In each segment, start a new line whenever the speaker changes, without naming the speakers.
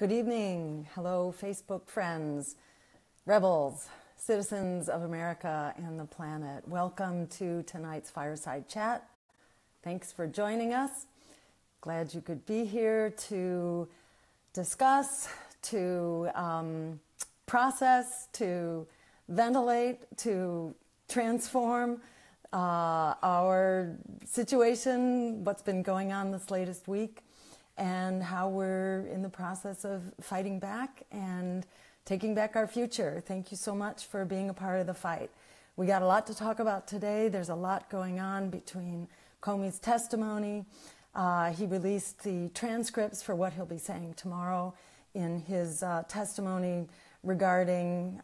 Good evening. Hello, Facebook friends, rebels, citizens of America and the planet. Welcome to tonight's Fireside Chat. Thanks for joining us. Glad you could be here to discuss, to process, to ventilate, to transform our situation, what's been going on this latest week, and how we're in the process of fighting back and taking back our future. Thank you so much for being a part of the fight. We got a lot to talk about today. There's a lot going on between Comey's testimony. He released the transcripts for what he'll be saying tomorrow in his testimony regarding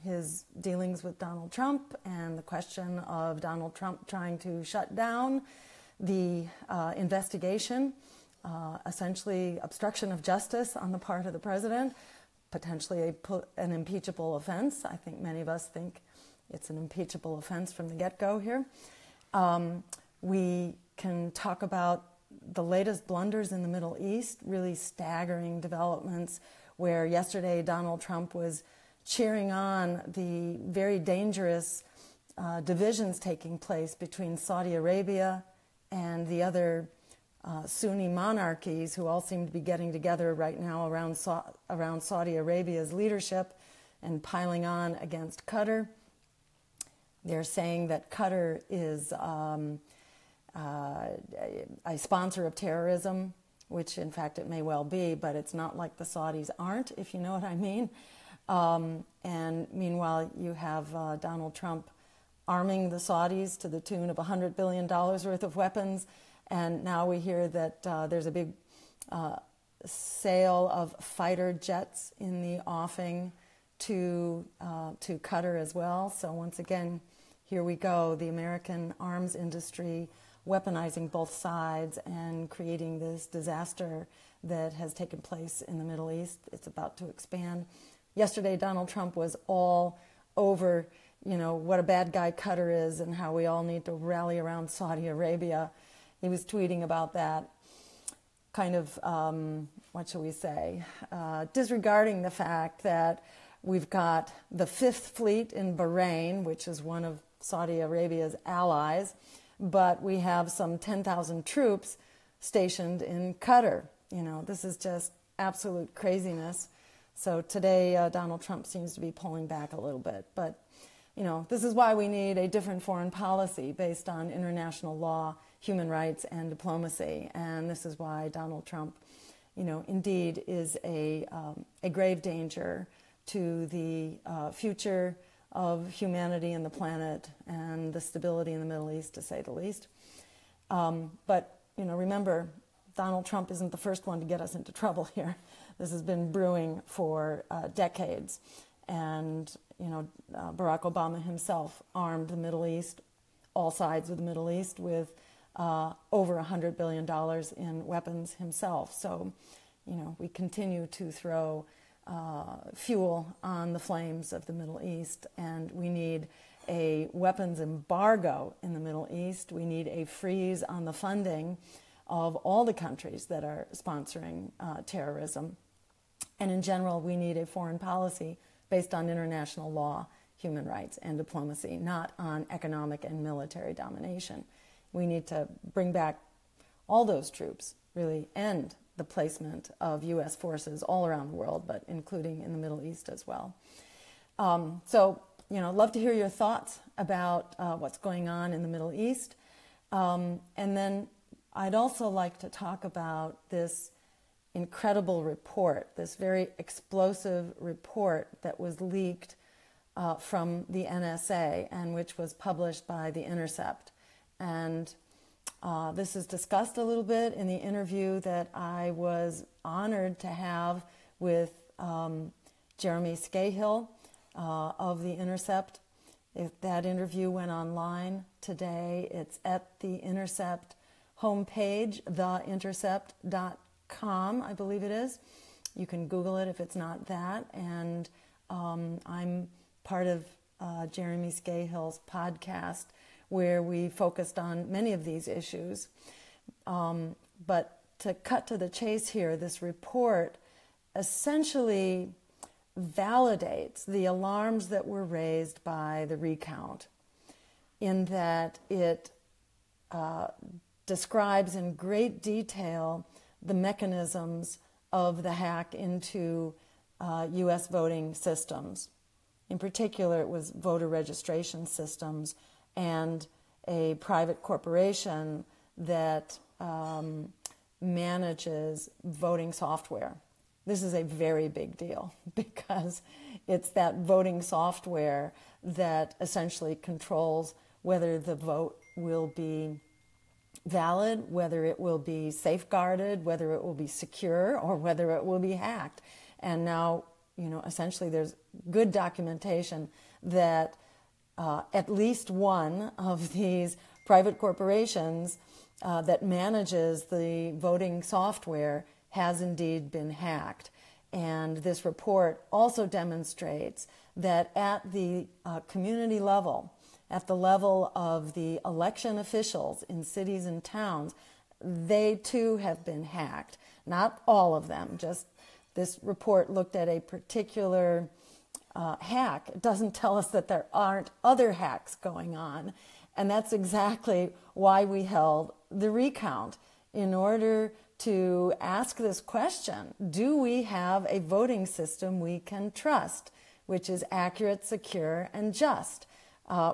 his dealings with Donald Trump and the question of Donald Trump trying to shut down the investigation, essentially obstruction of justice on the part of the president, potentially an impeachable offense. I think many of us think it's an impeachable offense from the get-go here. We can talk about the latest blunders in the Middle East, really staggering developments where yesterday Donald Trump was cheering on the very dangerous divisions taking place between Saudi Arabia and the other Sunni monarchies who all seem to be getting together right now around Saudi Arabia's leadership and piling on against Qatar. They're saying that Qatar is a sponsor of terrorism, which in fact it may well be, but it's not like the Saudis aren't, if you know what I mean. And meanwhile, you have Donald Trump arming the Saudis to the tune of $100 billion worth of weapons. And now we hear that there's a big sale of fighter jets in the offing to Qatar as well. So once again, here we go, the American arms industry weaponizing both sides and creating this disaster that has taken place in the Middle East. It's about to expand. Yesterday, Donald Trump was all over, what a bad guy Qatar is and how we all need to rally around Saudi Arabia. He was tweeting about that, kind of, disregarding the fact that we've got the Fifth Fleet in Bahrain, which is one of Saudi Arabia's allies, but we have some 10,000 troops stationed in Qatar. This is just absolute craziness. So today, Donald Trump seems to be pulling back a little bit. But, this is why we need a different foreign policy based on international law, human rights, and diplomacy. And this is why Donald Trump, indeed is a grave danger to the future of humanity and the planet and the stability in the Middle East, to say the least. But, remember, Donald Trump isn't the first one to get us into trouble here. This has been brewing for decades. And, Barack Obama himself armed the Middle East, all sides of the Middle East, with over $100 billion in weapons himself. So, we continue to throw fuel on the flames of the Middle East, and we need a weapons embargo in the Middle East. We need a freeze on the funding of all the countries that are sponsoring terrorism. And in general, we need a foreign policy based on international law, human rights, and diplomacy, not on economic and military domination. We need to bring back all those troops, really end the placement of U.S. forces all around the world, but including in the Middle East as well. So, love to hear your thoughts about what's going on in the Middle East. And then I'd also like to talk about this incredible report, this very explosive report that was leaked from the NSA and which was published by The Intercept. And this is discussed a little bit in the interview that I was honored to have with Jeremy Scahill of The Intercept. If that interview went online today, it's at The Intercept homepage, theintercept.com, I believe it is. You can Google it if it's not that. And I'm part of Jeremy Scahill's podcast, where we focused on many of these issues. But to cut to the chase here, this report essentially validates the alarms that were raised by the recount, in that it describes in great detail the mechanisms of the hack into U.S. voting systems. In particular, it was voter registration systems and a private corporation that manages voting software. This is a very big deal because it's that voting software that essentially controls whether the vote will be valid, whether it will be safeguarded, whether it will be secure, or whether it will be hacked. And now, essentially there's good documentation that at least one of these private corporations that manages the voting software has indeed been hacked. And this report also demonstrates that at the community level, at the level of the election officials in cities and towns, they too have been hacked. Not all of them, just this report looked at a particular hack. It doesn't tell us that there aren't other hacks going on. And that's exactly why we held the recount, in order to ask this question: do we have a voting system we can trust, which is accurate, secure, and just?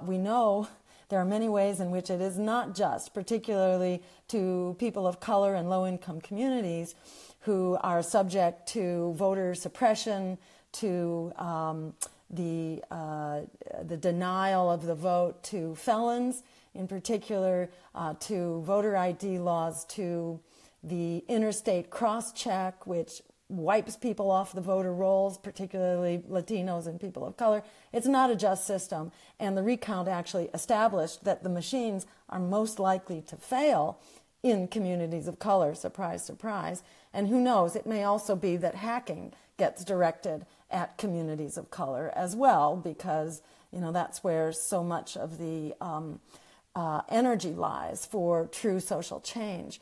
We know there are many ways in which it is not just, particularly to people of color and low-income communities who are subject to voter suppression, to the denial of the vote, to felons, in particular, to voter ID laws, to the interstate cross-check, which wipes people off the voter rolls, particularly Latinos and people of color. It's not a just system. And the recount actually established that the machines are most likely to fail in communities of color. Surprise, surprise. And who knows, it may also be that hacking gets directed at communities of color as well, because that's where so much of the energy lies for true social change.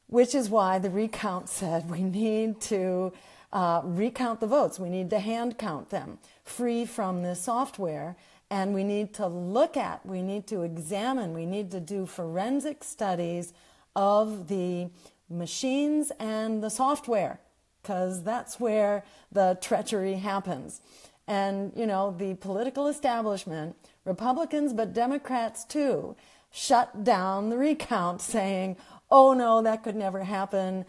Which is why the recount said we need to recount the votes. We need to hand count them free from this software. And we need to look at, we need to examine, we need to do forensic studies of the machines and the software, because that's where the treachery happens. And, the political establishment, Republicans, but Democrats too, shut down the recount, saying, oh no, that could never happen.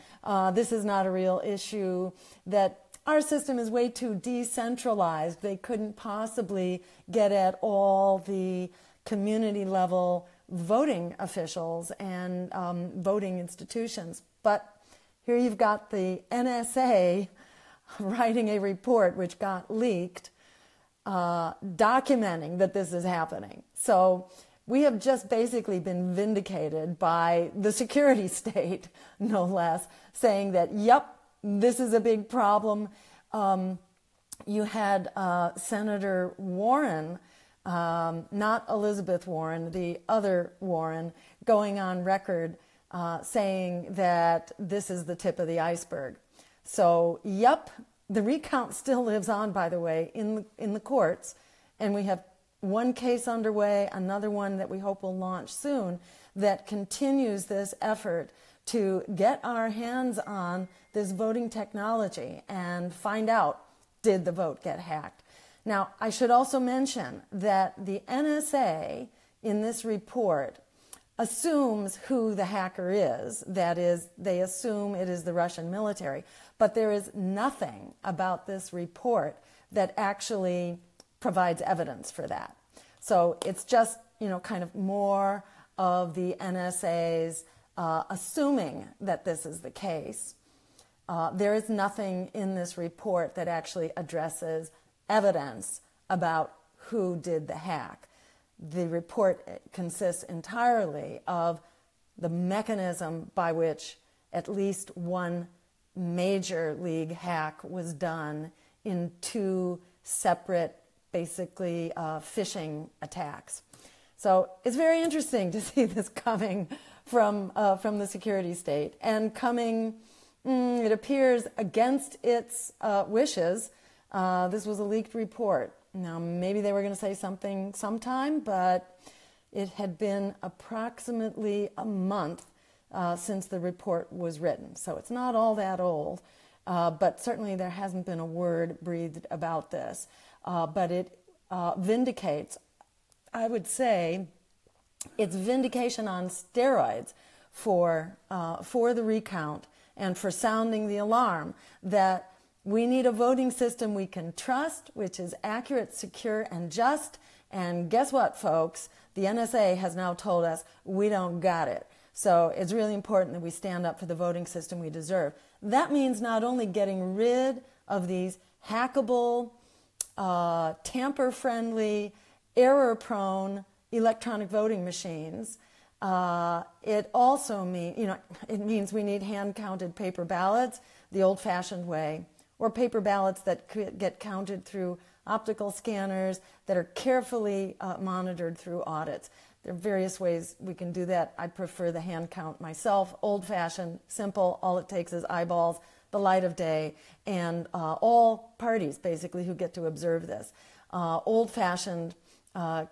This is not a real issue. That our system is way too decentralized. They couldn't possibly get at all the community level voting officials and voting institutions. But here you've got the NSA writing a report which got leaked, documenting that this is happening. So we have just basically been vindicated by the security state, no less, saying that, yep, this is a big problem. You had Senator Warren, not Elizabeth Warren, the other Warren, going on record saying that this is the tip of the iceberg. So, yep, the recount still lives on, by the way, in the courts, and we have one case underway, another one that we hope will launch soon, that continues this effort to get our hands on this voting technology and find out, did the vote get hacked? Now, I should also mention that the NSA in this report assumes who the hacker is. That is, they assume it is the Russian military. But there is nothing about this report that actually provides evidence for that. So it's just, kind of more of the NSA's assuming that this is the case. There is nothing in this report that actually addresses evidence about who did the hack. The report consists entirely of the mechanism by which at least one major league hack was done in two separate, basically phishing attacks. So it's very interesting to see this coming from the security state, and coming, It appears against its wishes. This was a leaked report. Now, maybe they were going to say something sometime, but it had been approximately a month since the report was written. So it's not all that old, but certainly there hasn't been a word breathed about this. But it vindicates, I would say, it's vindication on steroids for the recount and for sounding the alarm that we need a voting system we can trust, which is accurate, secure, and just. And guess what, folks? The NSA has now told us we don't got it. So it's really important that we stand up for the voting system we deserve. That means not only getting rid of these hackable, tamper-friendly, error-prone electronic voting machines. It also means we need hand-counted paper ballots the old-fashioned way, or paper ballots that get counted through optical scanners that are carefully monitored through audits. There are various ways we can do that. I prefer the hand count myself, old-fashioned, simple. All it takes is eyeballs, the light of day, and all parties, basically, who get to observe this. Old-fashioned,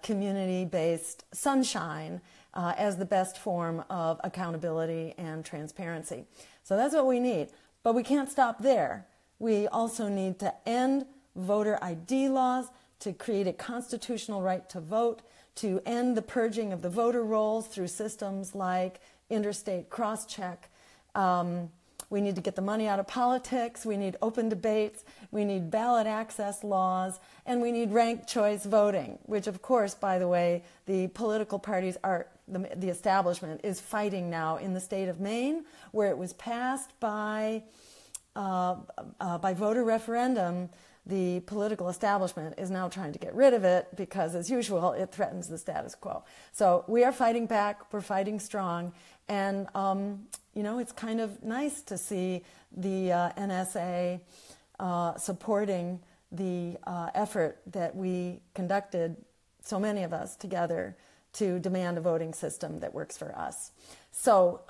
community-based sunshine as the best form of accountability and transparency. So that's what we need. But we can't stop there. We also need to end voter ID laws, to create a constitutional right to vote, to end the purging of the voter rolls through systems like interstate cross-check. We need to get the money out of politics. We need open debates. We need ballot access laws. And we need ranked choice voting, which, of course, by the way, the political parties are, the establishment is fighting now in the state of Maine, where it was passed by voter referendum. The political establishment is now trying to get rid of it because, as usual, it threatens the status quo. So we are fighting back. We're fighting strong. And, it's kind of nice to see the NSA supporting the effort that we conducted, so many of us together, to demand a voting system that works for us. So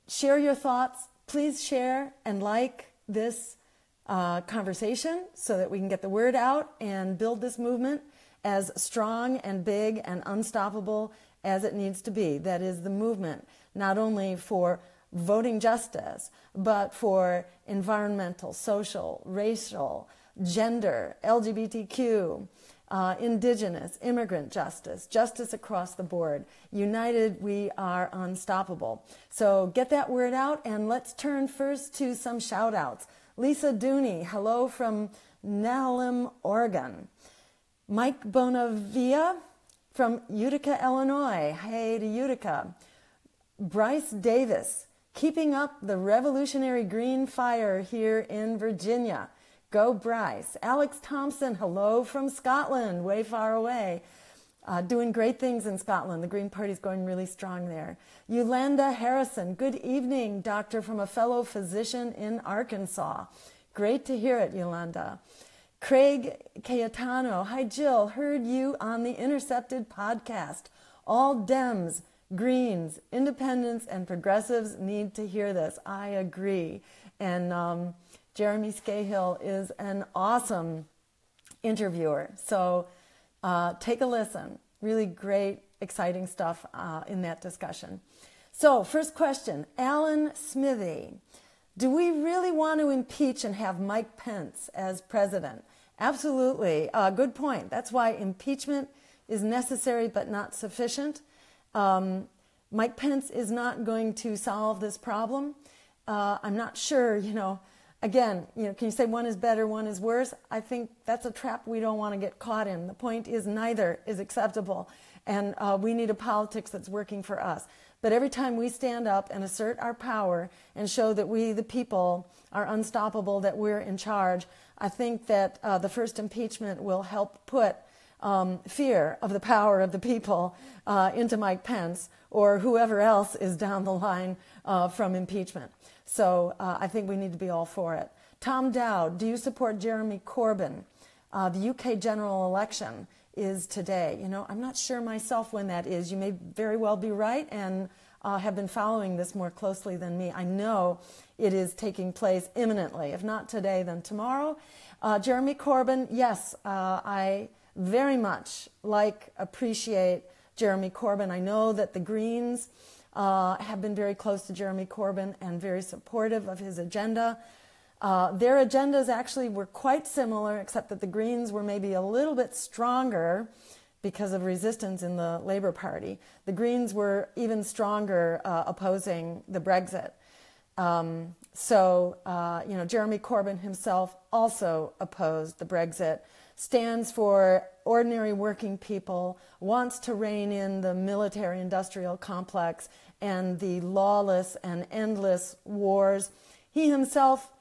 share your thoughts. Please share and like this conversation so that we can get the word out and build this movement as strong and big and unstoppable as it needs to be. That is the movement not only for voting justice, but for environmental, social, racial, gender, LGBTQ, indigenous, immigrant justice, justice across the board. United, we are unstoppable. So get that word out, and let's turn first to some shout-outs. Lisa Dooney, hello from Nehalem, Oregon. Mike Bonavia from Utica, Illinois. Hey to Utica. Bryce Davis, keeping up the revolutionary green fire here in Virginia. Go Bryce. Alex Thompson, hello from Scotland, way far away. Doing great things in Scotland. The Green Party's going really strong there. Yolanda Harrison, good evening, doctor, from a fellow physician in Arkansas. Great to hear it, Yolanda. Craig Cayetano, hi Jill, heard you on the Intercepted podcast. All Dems, Greens, Independents, and Progressives need to hear this. I agree. And Jeremy Scahill is an awesome interviewer. So take a listen. Really great, exciting stuff in that discussion. So first question, Alan Smithy. Do we really want to impeach and have Mike Pence as president? Absolutely. Good point. That's why impeachment is necessary but not sufficient. Mike Pence is not going to solve this problem. I'm not sure, again, can you say one is better, one is worse? I think that's a trap we don't want to get caught in. The point is neither is acceptable, and we need a politics that's working for us. But every time we stand up and assert our power and show that we, the people, are unstoppable, that we're in charge, I think that the first impeachment will help put fear of the power of the people into Mike Pence or whoever else is down the line from impeachment. So I think we need to be all for it. Tom Dowd, do you support Jeremy Corbyn? The UK general election is today. I'm not sure myself when that is. You may very well be right and have been following this more closely than me. I know it is taking place imminently. If not today, then tomorrow. Jeremy Corbyn, yes, I very much appreciate Jeremy Corbyn. I know that the Greens have been very close to Jeremy Corbyn and very supportive of his agenda. Their agendas actually were quite similar, except that the Greens were maybe a little bit stronger because of resistance in the Labour Party. The Greens were even stronger opposing the Brexit. Jeremy Corbyn himself also opposed the Brexit, stands for ordinary working people, wants to rein in the military-industrial complex and the lawless and endless wars. He himself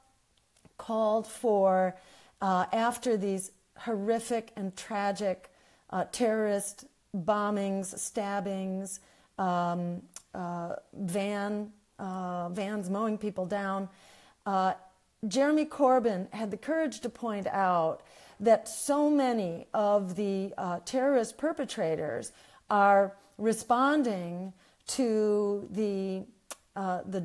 called for, after these horrific and tragic terrorist bombings, stabbings, vans mowing people down, Jeremy Corbyn had the courage to point out that so many of the terrorist perpetrators are responding to the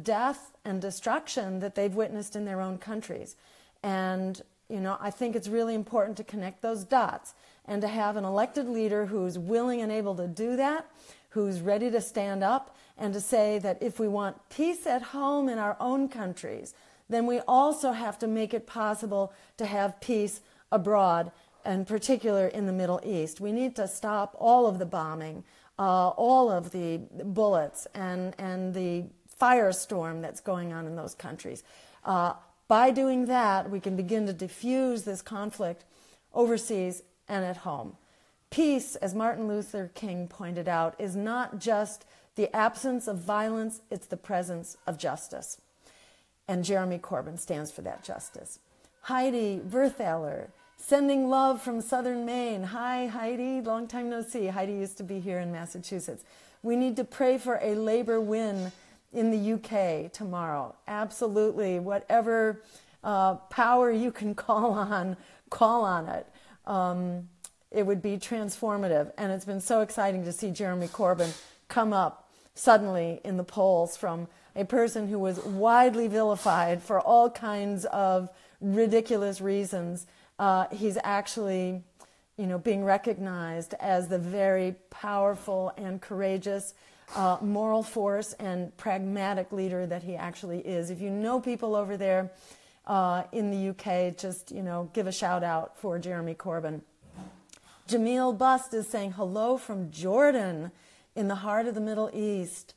death and destruction that they've witnessed in their own countries. And, I think it's really important to connect those dots and to have an elected leader who's willing and able to do that, who's ready to stand up and to say that if we want peace at home in our own countries, then we also have to make it possible to have peace abroad, in particular in the Middle East. We need to stop all of the bombing, all of the bullets and the firestorm that's going on in those countries. By doing that, we can begin to diffuse this conflict overseas and at home. Peace, as Martin Luther King pointed out, is not just the absence of violence, it's the presence of justice. And Jeremy Corbyn stands for that justice. Heidi Verthaler, sending love from Southern Maine. Hi, Heidi. Long time no see. Heidi used to be here in Massachusetts. We need to pray for a Labour win in the UK tomorrow. Absolutely. Whatever power you can call on it. It would be transformative. And it's been so exciting to see Jeremy Corbyn come up suddenly in the polls from a person who was widely vilified for all kinds of ridiculous reasons. He's actually, being recognized as the very powerful and courageous moral force and pragmatic leader that he actually is. If you know people over there in the UK, just, give a shout out for Jeremy Corbyn. Jamil Bust is saying hello from Jordan in the heart of the Middle East.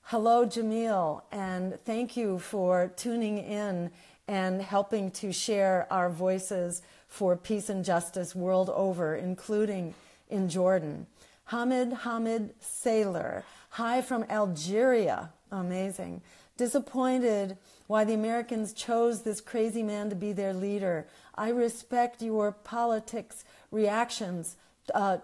Hello, Jamil, and thank you for tuning in and helping to share our voices for peace and justice world over, including in Jordan. Hamid Sailor, hi from Algeria. Amazing. Disappointed why the Americans chose this crazy man to be their leader. I respect your politics reactions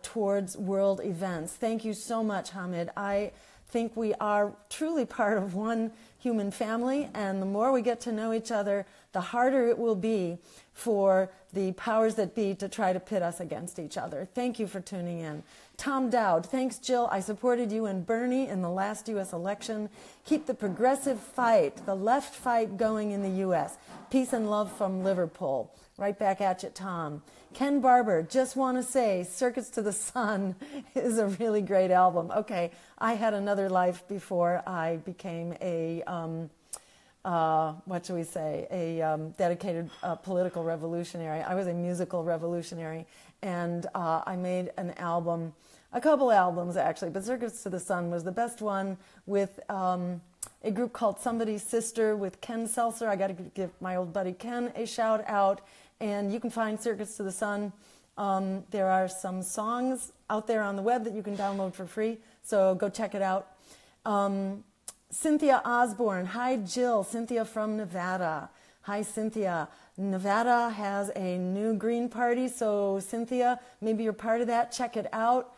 towards world events. Thank you so much, Hamid. I think we are truly part of one human family, and the more we get to know each other, the harder it will be for the powers that be to try to pit us against each other. Thank you for tuning in. Tom Dowd, thanks, Jill. I supported you and Bernie in the last U.S. election. Keep the progressive fight, the left fight going in the U.S. Peace and love from Liverpool. Right back at you, Tom. Ken Barber, just want to say Circuits to the Sun is a really great album. Okay, I had another life before I became a, dedicated political revolutionary. I was a musical revolutionary, and I made an album, a couple albums actually, but Circuits to the Sun was the best one with a group called Somebody's Sister with Ken Seltzer. I got to give my old buddy Ken a shout out. And you can find Circuits to the Sun. There are some songs out there on the web that you can download for free, so go check it out. Cynthia Osborne, hi Jill, Cynthia from Nevada. Hi Cynthia. Nevada has a new Green Party, so Cynthia, maybe you're part of that. Check it out.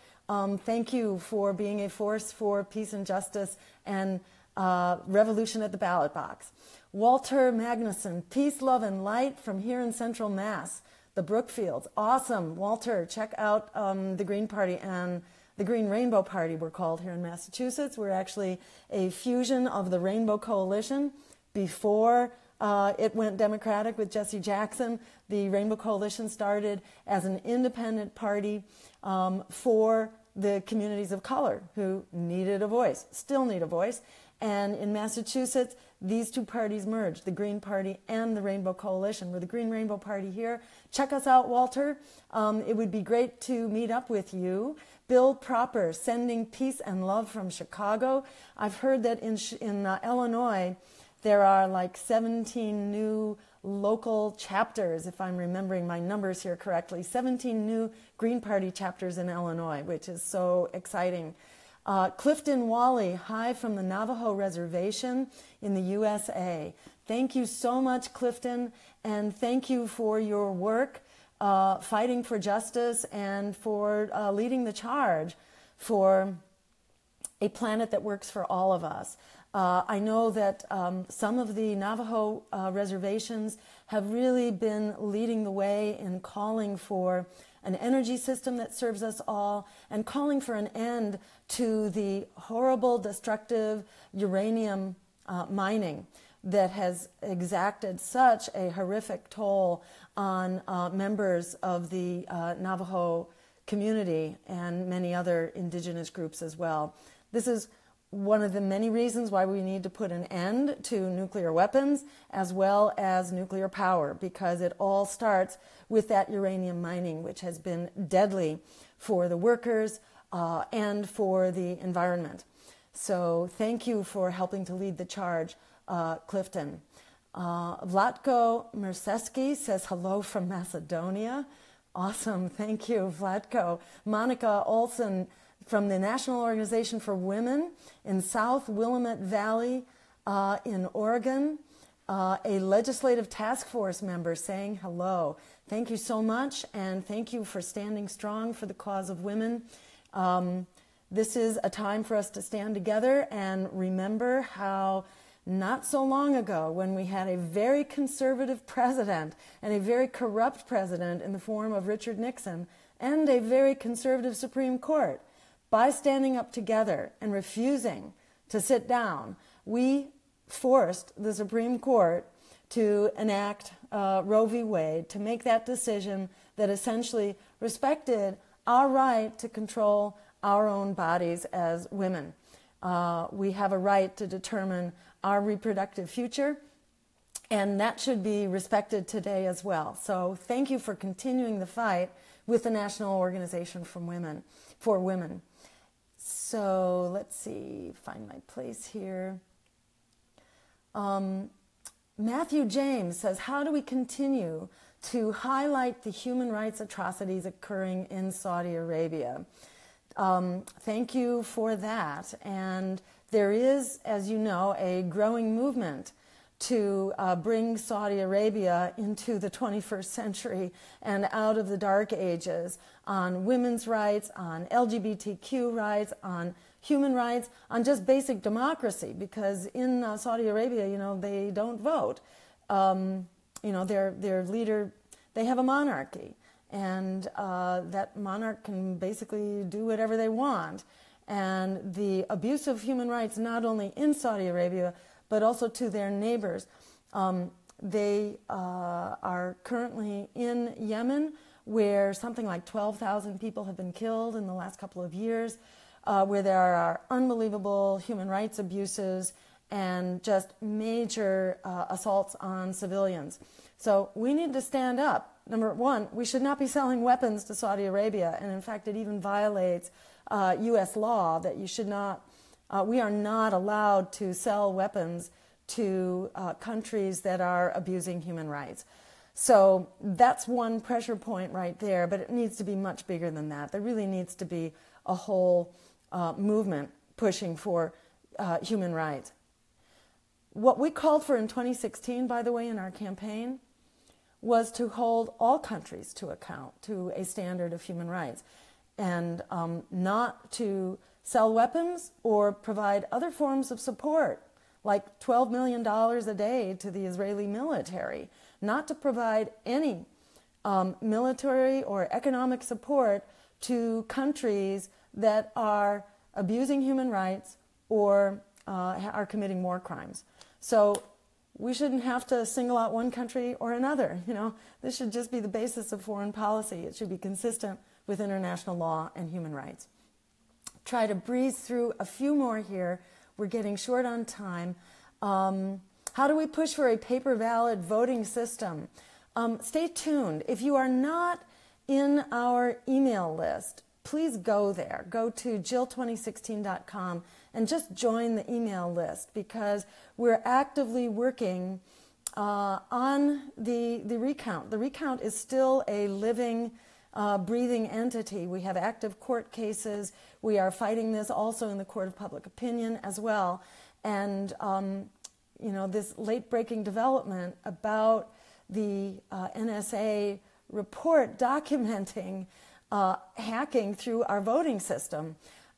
Thank you for being a force for peace and justice and revolution at the ballot box. Walter Magnuson, peace, love, and light from here in Central Mass, the Brookfields. Awesome. Walter, check out the Green Party and the Green Rainbow Party, we're called here in Massachusetts. We're actually a fusion of the Rainbow Coalition before It went Democratic with Jesse Jackson. The Rainbow Coalition started as an independent party for the communities of color who needed a voice, still need a voice. And in Massachusetts, these two parties merged, the Green Party and the Rainbow Coalition. We're the Green Rainbow Party here. Check us out, Walter. It would be great to meet up with you. Bill Proper, sending peace and love from Chicago. I've heard that in Illinois, there are like 17 new local chapters, if I'm remembering my numbers here correctly, 17 new Green Party chapters in Illinois, which is so exciting. Clifton Wally, hi from the Navajo Reservation in the USA. Thank you so much, Clifton, and thank you for your work fighting for justice and for leading the charge for a planet that works for all of us. I know that some of the Navajo reservations have really been leading the way in calling for an energy system that serves us all and calling for an end to the horrible, destructive uranium mining that has exacted such a horrific toll on members of the Navajo community and many other indigenous groups as well. This is one of the many reasons why we need to put an end to nuclear weapons as well as nuclear power, because it all starts with that uranium mining, which has been deadly for the workers and for the environment. So thank you for helping to lead the charge, Clifton. Vlatko Merceski says hello from Macedonia. Awesome, thank you, Vlatko. Monica Olson from the National Organization for Women in South Willamette Valley in Oregon, a legislative task force member saying hello. Thank you so much, and thank you for standing strong for the cause of women. This is a time for us to stand together and remember how not so long ago, when we had a very conservative president and a very corrupt president in the form of Richard Nixon and a very conservative Supreme Court, by standing up together and refusing to sit down, we forced the Supreme Court to enact Roe v. Wade, to make that decision that essentially respected our right to control our own bodies as women. We have a right to determine our reproductive future, and that should be respected today as well. So thank you for continuing the fight with the National Organization for Women. So let's see, find my place here. Matthew James says, how do we continue to highlight the human rights atrocities occurring in Saudi Arabia? Thank you for that. And there is, as you know, a growing movement to bring Saudi Arabia into the 21st century and out of the dark ages on women's rights, on LGBTQ rights, on human rights, on just basic democracy, because in Saudi Arabia, they don't vote. Their leader, they have a monarchy, and that monarch can basically do whatever they want. And the abuse of human rights, not only in Saudi Arabia, but also to their neighbors. They are currently in Yemen, where something like 12,000 people have been killed in the last couple of years, where there are unbelievable human rights abuses and just major assaults on civilians. So we need to stand up. Number one, we should not be selling weapons to Saudi Arabia, and in fact it even violates U.S. law that you should not. We are not allowed to sell weapons to countries that are abusing human rights. So that's one pressure point right there, but it needs to be much bigger than that. There really needs to be a whole movement pushing for human rights. What we called for in 2016, by the way, in our campaign, was to hold all countries to account to a standard of human rights, and not to sell weapons or provide other forms of support, like $12 million a day to the Israeli military, not to provide any military or economic support to countries that are abusing human rights or are committing war crimes. So we shouldn't have to single out one country or another. This should just be the basis of foreign policy. It should be consistent with international law and human rights. Try to breeze through a few more here. We're getting short on time. How do we push for a paper-valid voting system? Stay tuned. If you are not in our email list, please go there. Go to Jill2016.com and just join the email list, because we're actively working on the recount. The recount is still a living, breathing entity. We have active court cases. We are fighting this also in the court of public opinion as well. And this late-breaking development about the NSA report documenting hacking through our voting system.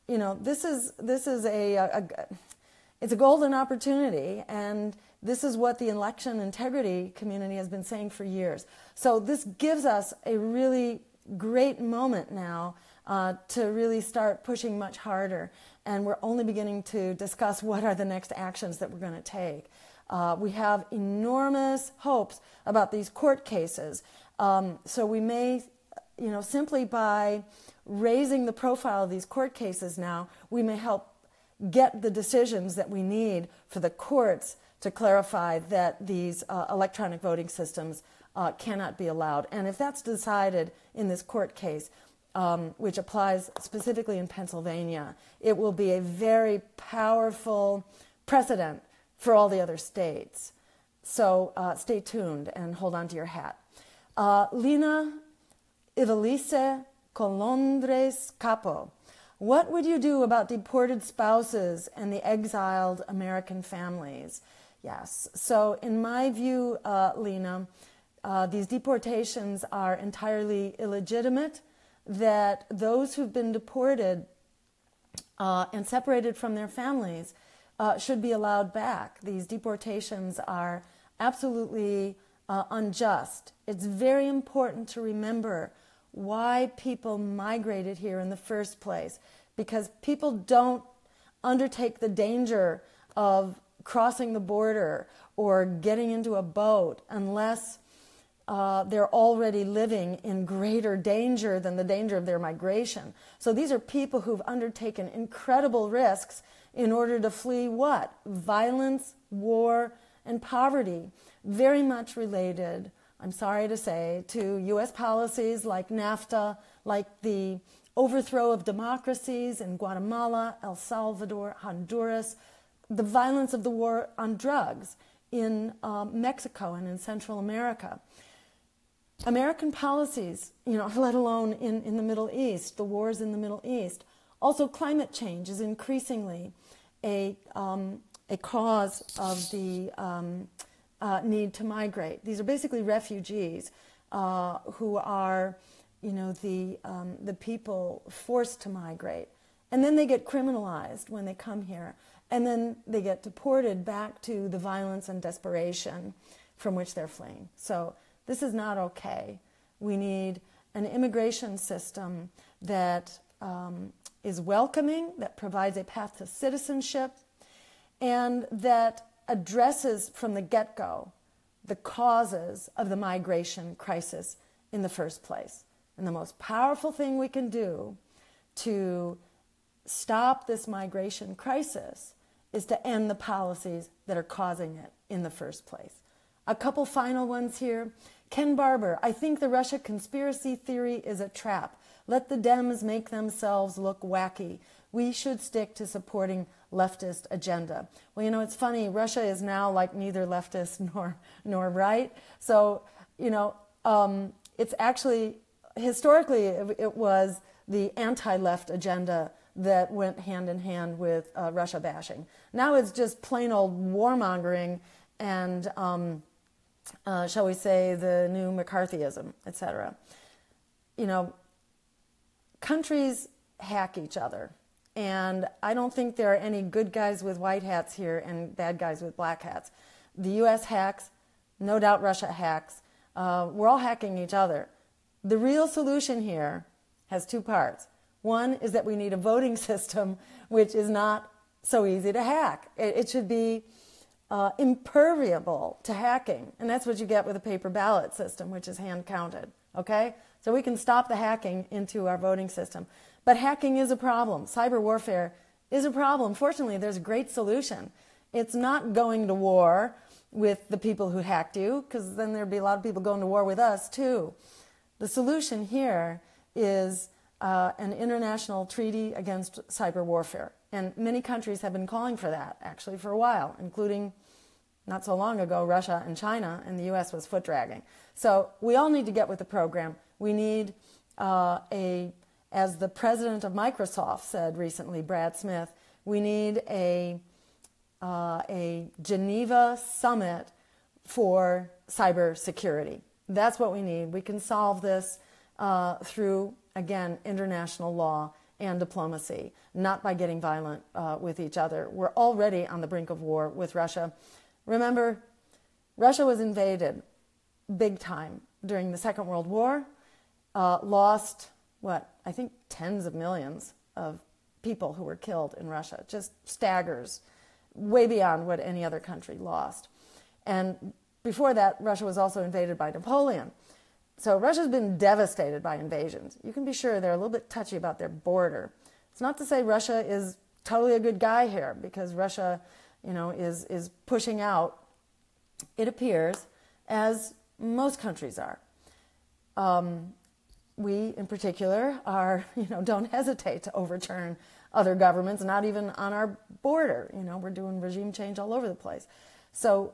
This is it's a golden opportunity, and this is what the election integrity community has been saying for years. So this gives us a really great moment now to really start pushing much harder, and we're only beginning to discuss what are the next actions that we're going to take. We have enormous hopes about these court cases, so we may, simply by raising the profile of these court cases now, we may help get the decisions that we need for the courts to clarify that these electronic voting systems cannot be allowed. And if that's decided in this court case, which applies specifically in Pennsylvania, it will be a very powerful precedent for all the other states. So stay tuned and hold on to your hat. Lina Ivelisse Colondres Capo. What would you do about deported spouses and the exiled American families? Yes. So in my view, Lena, these deportations are entirely illegitimate, that those who've been deported and separated from their families should be allowed back. These deportations are absolutely unjust. It's very important to remember why people migrated here in the first place, because people don't undertake the danger of crossing the border or getting into a boat unless they're already living in greater danger than the danger of their migration. So these are people who've undertaken incredible risks in order to flee what? Violence, war, and poverty. Very much related, I'm sorry to say, to U.S. policies like NAFTA, like the overthrow of democracies in Guatemala, El Salvador, Honduras, the violence of the war on drugs in Mexico and in Central America. American policies, let alone in the Middle East, the wars in the Middle East. Also, climate change is increasingly a cause of the need to migrate. These are basically refugees who are, the people forced to migrate. And then they get criminalized when they come here. And then they get deported back to the violence and desperation from which they're fleeing. So this is not okay. We need an immigration system that is welcoming, that provides a path to citizenship, and that addresses from the get-go the causes of the migration crisis in the first place. And the most powerful thing we can do to stop this migration crisis is to end the policies that are causing it in the first place. A couple final ones here. Ken Barber, I think the Russia conspiracy theory is a trap. Let the Dems make themselves look wacky. We should stick to supporting leftist agenda. Well, it's funny. Russia is now like neither leftist nor right. So, it's actually, historically, it was the anti-left agenda that went hand in hand with Russia bashing. Now it's just plain old warmongering and, shall we say, the new McCarthyism, etc. Countries hack each other. And I don't think there are any good guys with white hats here and bad guys with black hats. The U.S. hacks, no doubt Russia hacks. We're all hacking each other. The real solution here has two parts. One is that we need a voting system which is not so easy to hack. It should be impermeable to hacking. And that's what you get with a paper ballot system, which is hand counted. Okay? So we can stop the hacking into our voting system. But hacking is a problem. Cyber warfare is a problem. Fortunately, there's a great solution. It's not going to war with the people who hacked you, because then there'd be a lot of people going to war with us too. The solution here is an international treaty against cyber warfare. And many countries have been calling for that, actually, for a while, including, not so long ago, Russia and China, and the U.S. was foot-dragging. So we all need to get with the program. We need as the president of Microsoft said recently, Brad Smith, we need a Geneva summit for cybersecurity. That's what we need. We can solve this through, again, international law and diplomacy, not by getting violent with each other. We're already on the brink of war with Russia. Remember, Russia was invaded big time during the Second World War, lost, I think tens of millions of people who were killed in Russia. Just staggers, way beyond what any other country lost. And before that, Russia was also invaded by Napoleon. So Russia's been devastated by invasions. You can be sure they're a little bit touchy about their border. It's not to say Russia is totally a good guy here, because Russia, is pushing out, it appears, as most countries are. We, in particular, don't hesitate to overturn other governments, not even on our border. We're doing regime change all over the place. So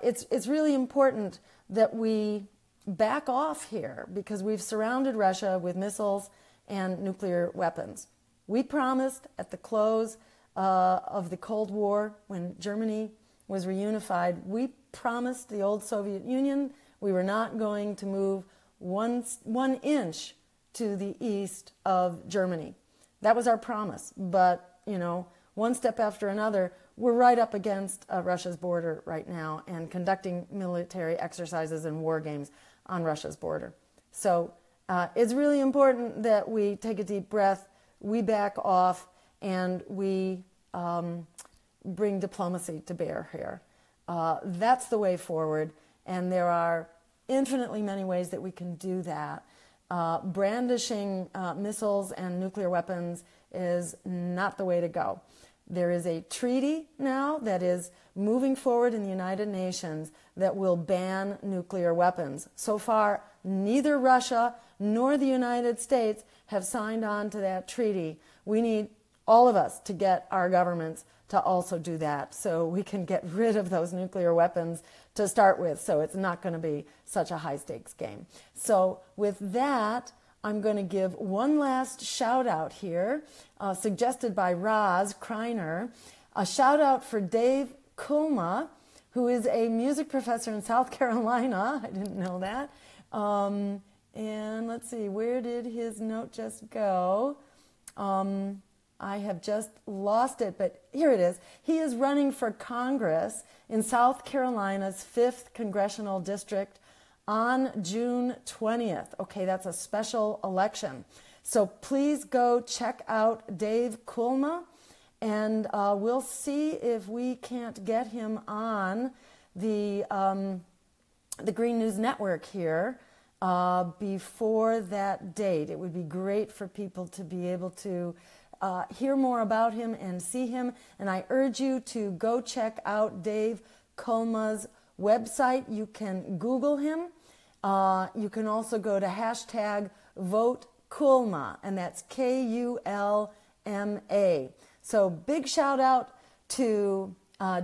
it's really important that we back off here, because we've surrounded Russia with missiles and nuclear weapons. We promised at the close of the Cold War, when Germany was reunified, we promised the old Soviet Union we were not going to move one inch to the east of Germany. That was our promise. But, one step after another, we're right up against Russia's border right now and conducting military exercises and war games on Russia's border. So it's really important that we take a deep breath, we back off, and we bring diplomacy to bear here. That's the way forward, and there are infinitely many ways that we can do that. Brandishing missiles and nuclear weapons is not the way to go. There is a treaty now that is moving forward in the United Nations that will ban nuclear weapons. So far, neither Russia nor the United States have signed on to that treaty. We need all of us to get our governments to also do that, so we can get rid of those nuclear weapons to start with, so it's not going to be such a high-stakes game. So with that, I'm going to give one last shout-out here, suggested by Roz Kreiner, a shout-out for Dave Kulma, who is a music professor in South Carolina. I didn't know that. And let's see, where did his note just go? I have just lost it, but here it is. He is running for Congress in South Carolina's 5th Congressional District on June 20th. Okay, that's a special election. So please go check out Dave Kulma, and we'll see if we can't get him on the Green News Network here before that date. It would be great for people to be able to hear more about him and see him. And I urge you to go check out Dave Kulma's website. You can Google him. You can also go to hashtag Vote Kulma, and that's Kulma. So big shout out to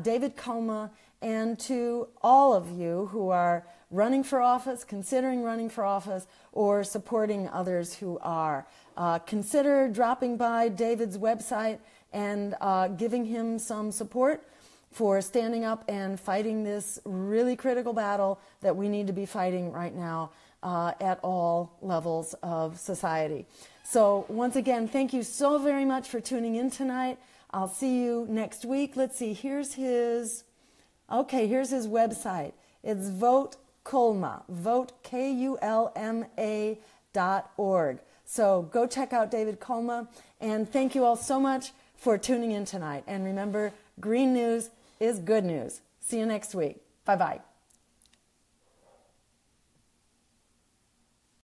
David Kulma and to all of you who are running for office, considering running for office, or supporting others who are. Consider dropping by David's website and giving him some support for standing up and fighting this really critical battle that we need to be fighting right now at all levels of society. So once again, thank you so very much for tuning in tonight. I'll see you next week. Let's see, here's his website. It's Vote Kulma, vote KULMA.org. So go check out David Kulma, and thank you all so much for tuning in tonight. And remember, green news is good news. See you next week. Bye-bye.